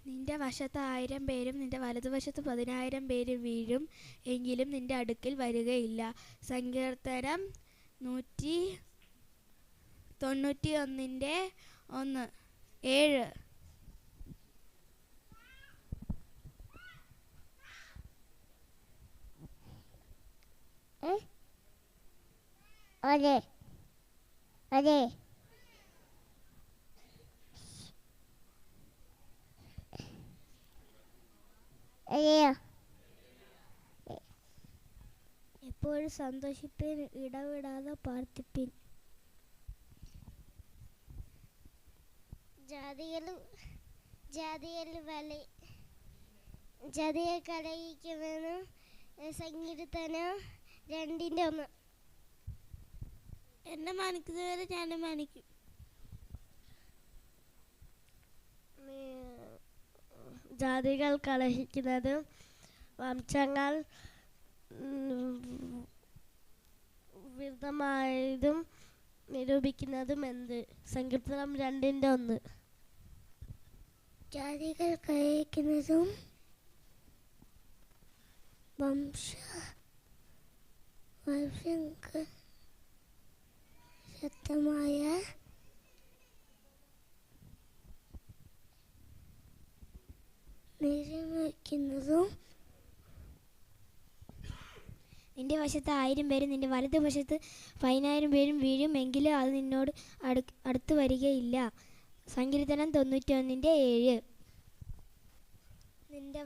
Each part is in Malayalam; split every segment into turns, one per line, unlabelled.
നിന്റെ വശത്ത് 1000 പേരും നിന്റെ വലതുവശത്ത് 10,000 പേരും വീഴും, എങ്കിലും നിന്റെ അടുക്കൽ വരികയില്ല. സങ്കീർത്തനം 191:1 7.
അതെ അതെ അതെയോ?
എപ്പോഴും സന്തോഷിപ്പിൻ, ഇടവിടാതെ പ്രാർത്ഥിപ്പിൻ. ജാതികൾ കലഹിക്കുമെന്ന് സങ്കീർത്തനം 2:1.
എന്നെ മാനിക്കുന്നവരെ ഞാനും മാനിക്കും.
ജാതികൾ കലഹിക്കുന്നതും വംശങ്ങൾ വിരുദ്ധമായതും നിരൂപിക്കുന്നതും എന്ത്? സങ്കീർത്തനം 2:1.
ജാതികൾ കലഹിക്കുന്നതും വംശങ്ങൾ ശക്തമായ നിരൂപിക്കുന്നതും.
നിന്റെ വശത്ത് 1000 പേരും നിന്റെ വലതുവശത്ത് 10,000 പേരും വീഴും, എങ്കിലും അത് നിന്നോട് അടുത്ത് വരികയില്ല. സങ്കീർത്തനം 91:7. നിന്റെ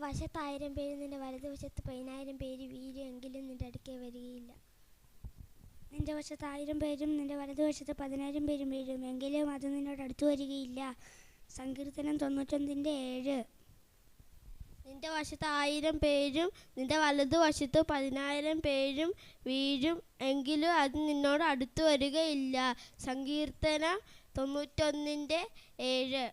വശത്ത് 1000 പേരും നിന്റെ വലതുവശത്ത് 10,000 പേര് വീഴും, എങ്കിലും നിന്റെ അടുക്കൽ വരികയില്ല. നിന്റെ വശത്ത് 1000 പേരും നിന്റെ വലതുവശത്ത് 10,000 പേരും വീഴും, എങ്കിലും അത് നിന്നോട് അടുത്ത് വരികയില്ല. സങ്കീർത്തനം 91:7.
നിന്റെ വശത്ത് 1000 പേരും നിന്റെ വലതുവശത്ത് 10,000 പേരും വീഴും, എങ്കിലും അത് നിന്നോട് അടുത്ത് വരികയില്ല. സങ്കീർത്തനം 91:7.